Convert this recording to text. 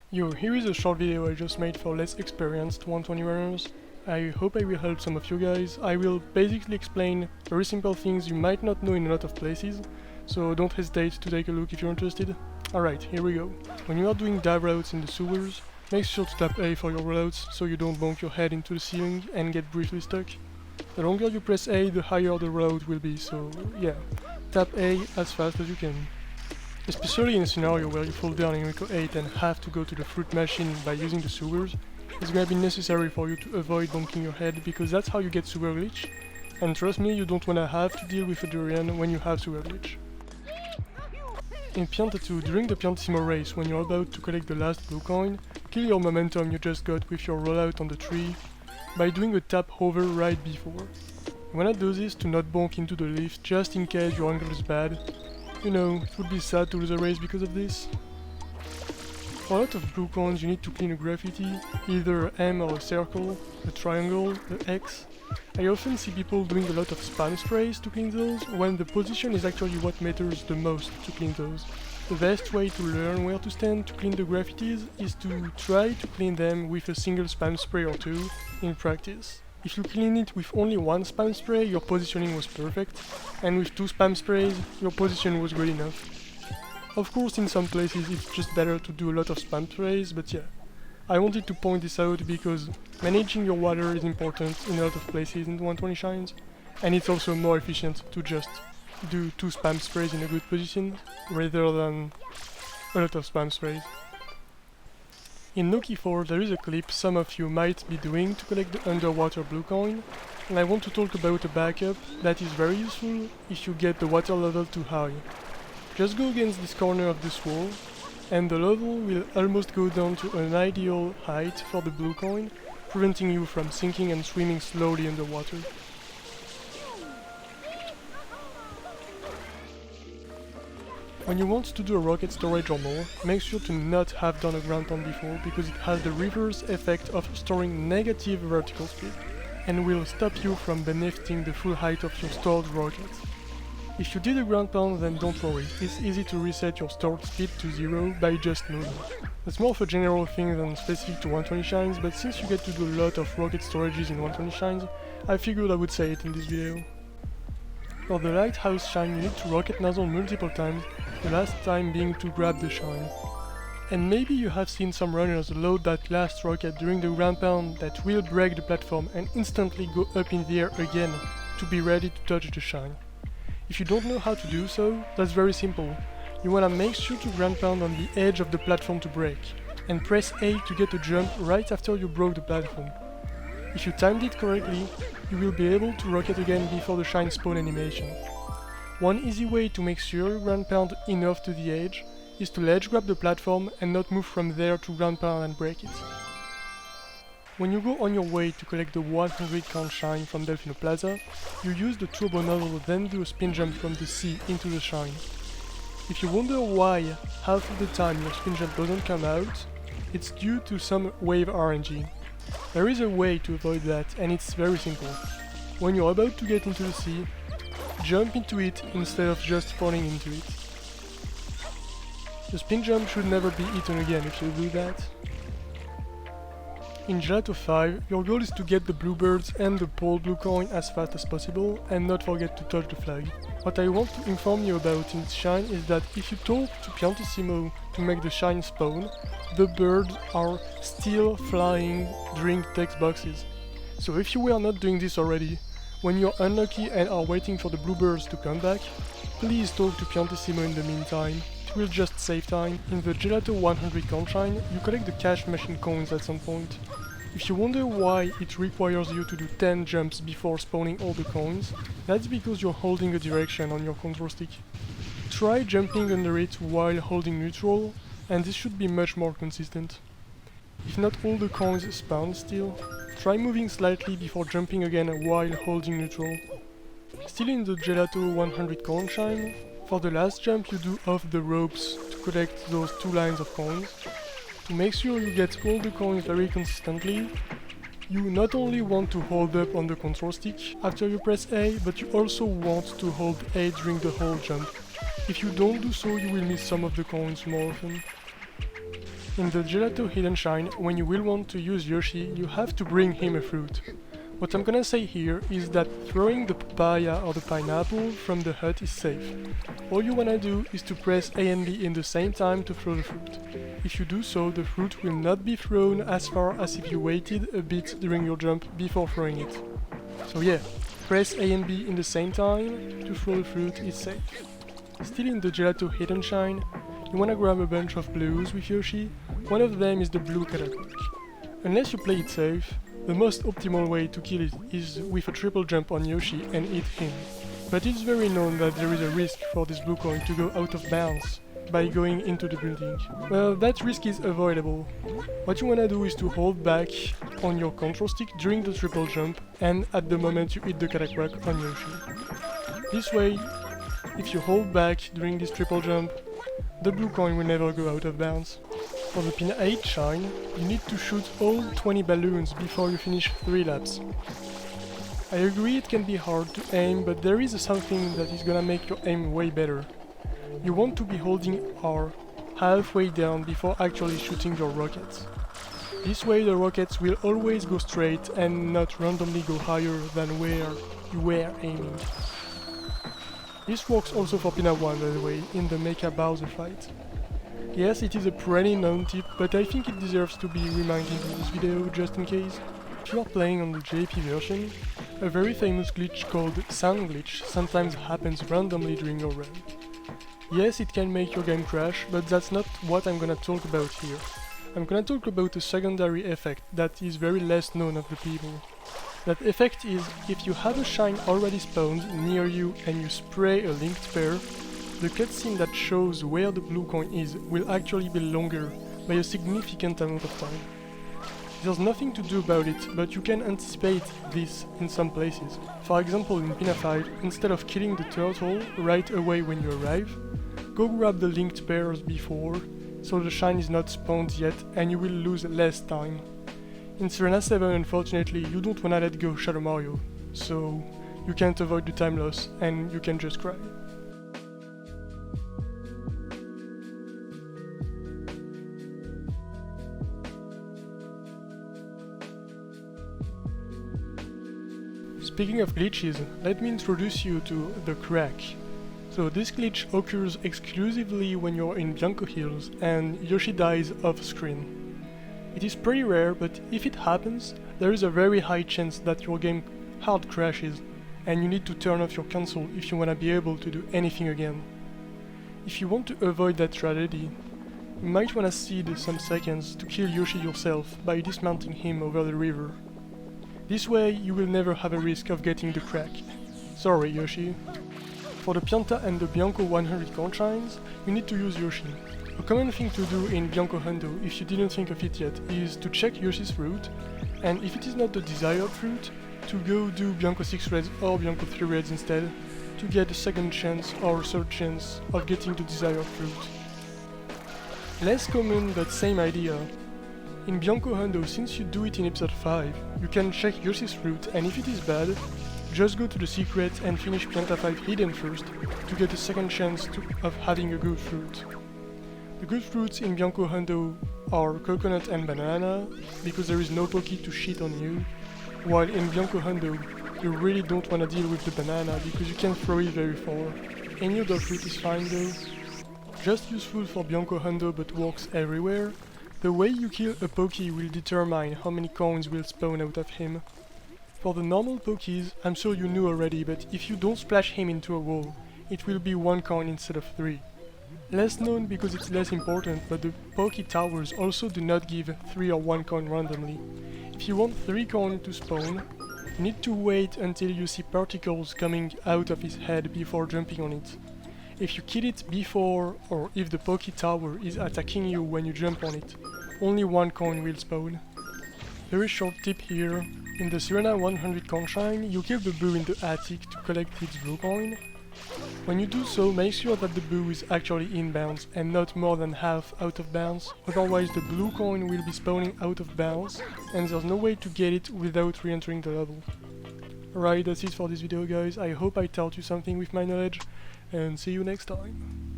Yo, here is a short video I just made for less experienced 120 runners. I hope I will help some of you guys. I will basically explain very simple things you might not know in a lot of places, so don't hesitate to take a look if you're interested. Alright, here we go. When you are doing dive routes in the sewers, make sure to tap A for your rollouts so you don't bonk your head into the ceiling and get briefly stuck. The longer you press A, the higher the rollout will be, so yeah, tap A as fast as you can. Especially in a scenario where you fall down in Eco 8 and have to go to the fruit machine by using the sewers, it's gonna be necessary for you to avoid bonking your head because that's how you get sewer glitch. And trust me, you don't wanna have to deal with a durian when you have sewer glitch. In Pianta 2, during the Piantissimo race, when you're about to collect the last blue coin, kill your momentum you just got with your rollout on the tree by doing a tap hover right before. You wanna do this to not bonk into the lift just in case your angle is bad. You know, it would be sad to lose a race because of this. For a lot of blue coins you need to clean a graffiti, either a M or a circle, a triangle, a X. I often see people doing a lot of spam sprays to clean those, when the position is actually what matters the most to clean those. The best way to learn where to stand to clean the graffitis is to try to clean them with a single spam spray or two in practice. If you clean it with only one spam spray, your positioning was perfect, and with two spam sprays, your position was good enough. Of course, in some places it's just better to do a lot of spam sprays, but yeah. I wanted to point this out because managing your water is important in a lot of places in 120 shines, and it's also more efficient to just do two spam sprays in a good position, rather than a lot of spam sprays. In Noki 4 there is a clip some of you might be doing to collect the underwater blue coin, and I want to talk about a backup that is very useful if you get the water level too high. Just go against this corner of this wall, and the level will almost go down to an ideal height for the blue coin, preventing you from sinking and swimming slowly underwater. When you want to do a rocket storage or more, make sure to not have done a ground pound before because it has the reverse effect of storing negative vertical speed and will stop you from benefiting the full height of your stored rocket. If you did a ground pound, then don't worry, it's easy to reset your stored speed to 0 by just moving. That's more of a general thing than specific to 120 shines, but since you get to do a lot of rocket storages in 120 shines, I figured I would say it in this video. For the lighthouse shine you need to rocket nozzle multiple times, the last time being to grab the shine. And maybe you have seen some runners load that last rocket during the ground pound that will break the platform and instantly go up in the air again to be ready to touch the shine. If you don't know how to do so, that's very simple. You wanna make sure to ground pound on the edge of the platform to break, and press A to get a jump right after you broke the platform. If you timed it correctly, you will be able to rocket again before the shine spawn animation. One easy way to make sure you ground pound enough to the edge is to ledge grab the platform and not move from there to ground pound and break it. When you go on your way to collect the 100 count shine from Delfino Plaza, you use the turbo nozzle, then do a spin jump from the sea into the shine. If you wonder why half of the time your spin jump doesn't come out, it's due to some wave RNG. There is a way to avoid that, and it's very simple. When you're about to get into the sea, jump into it instead of just falling into it. The spin jump should never be eaten again if you do that. In Gelato 5, your goal is to get the bluebirds and the pole blue coin as fast as possible and not forget to touch the flag. What I want to inform you about in this shine is that if you talk to Piantissimo to make the shine spawn, the birds are still flying during text boxes. So if you were not doing this already, when you're unlucky and are waiting for the bluebirds to come back, please talk to Piantissimo in the meantime. It will just save time. In the Gelato 100 count shine, you collect the cash machine coins at some point. If you wonder why it requires you to do 10 jumps before spawning all the coins, that's because you're holding a direction on your control stick. Try jumping under it while holding neutral, and this should be much more consistent. If not all the coins spawn still, try moving slightly before jumping again while holding neutral. Still in the Gelato 100 coin shine, for the last jump you do off the ropes to collect those 2 lines of coins. To make sure you get all the coins very consistently, you not only want to hold up on the control stick after you press A, but you also want to hold A during the whole jump. If you don't do so, you will miss some of the coins more often. In the Gelato Hidden Shine, when you will want to use Yoshi, you have to bring him a fruit. What I'm gonna say here is that throwing the papaya or the pineapple from the hut is safe. All you wanna do is to press A and B in the same time to throw the fruit. If you do so, the fruit will not be thrown as far as if you waited a bit during your jump before throwing it. So yeah, press A and B in the same time to throw the fruit is safe. Still in the Gelato Hidden Shine, you wanna grab a bunch of blues with Yoshi. One of them is the blue cataquack. Unless you play it safe, the most optimal way to kill it is with a triple jump on Yoshi and hit him. But it's very known that there is a risk for this blue coin to go out of bounds by going into the building. Well, that risk is avoidable. What you wanna do is to hold back on your control stick during the triple jump and at the moment you hit the cataquack on Yoshi. This way, if you hold back during this triple jump, the blue coin will never go out of bounds. For the Pinna 8 shine, you need to shoot all 20 balloons before you finish 3 laps. I agree it can be hard to aim, but there is something that is gonna make your aim way better. You want to be holding R halfway down before actually shooting your rockets. This way the rockets will always go straight and not randomly go higher than where you were aiming. This works also for Pinna 1 by the way, in the Mecha Bowser fight. Yes, it is a pretty known tip, but I think it deserves to be reminded in this video just in case. If you are playing on the JP version, a very famous glitch called sound glitch sometimes happens randomly during your run. Yes, it can make your game crash, but that's not what I'm gonna talk about here. I'm gonna talk about a secondary effect that is very less known of the people. That effect is, if you have a shine already spawned near you and you spray a linked pair, the cutscene that shows where the blue coin is will actually be longer by a significant amount of time. There's nothing to do about it, but you can anticipate this in some places. For example, in Pinna 5, instead of killing the turtle right away when you arrive, go grab the linked pairs before, so the shine is not spawned yet and you will lose less time. In Sirena 7, unfortunately, you don't wanna let go Shadow Mario, so you can't avoid the time loss and you can just cry. Speaking of glitches, let me introduce you to the crack. So this glitch occurs exclusively when you're in Bianco Hills and Yoshi dies off screen. It is pretty rare, but if it happens, there is a very high chance that your game hard crashes and you need to turn off your console if you wanna be able to do anything again. If you want to avoid that tragedy, you might wanna seed some seconds to kill Yoshi yourself by dismounting him over the river. This way you will never have a risk of getting the crack. Sorry Yoshi. For the Pianta and the Bianco 100 corn shines, you need to use Yoshi. A common thing to do in Bianco Hundo, if you didn't think of it yet, is to check Yoshi's fruit, and if it is not the desired fruit, to go do Bianco 6 reds or Bianco 3 reds instead, to get a second chance or third chance of getting the desired fruit. Less common but same idea. In Bianco Hundo, since you do it in episode 5, you can check Yoshi's fruit, and if it is bad, just go to the secret and finish Pianta 5 hidden first to get a second chance of having a good fruit. The good fruits in Bianco Hundo are coconut and banana, because there is no Pokey to shit on you, while in Bianco Hundo, you really don't wanna deal with the banana because you can throw it very far. Any other fruit is fine though. Just useful for Bianco Hundo but works everywhere. The way you kill a Pokey will determine how many coins will spawn out of him. For the normal Pokeys, I'm sure you knew already, but if you don't splash him into a wall, it will be 1 coin instead of 3. Less known because it's less important, but the Pokey towers also do not give 3 or 1 coin randomly. If you want 3 coins to spawn, you need to wait until you see particles coming out of his head before jumping on it. If you kill it before, or if the Pokey tower is attacking you when you jump on it, only 1 coin will spawn. Very short tip here, in the Sirena 100 corn shine, you kill the boo in the attic to collect its blue coin. When you do so, make sure that the boo is actually inbounds and not more than half out of bounds, otherwise the blue coin will be spawning out of bounds and there's no way to get it without re-entering the level. Alright, that's it for this video guys, I hope I taught you something with my knowledge, and see you next time.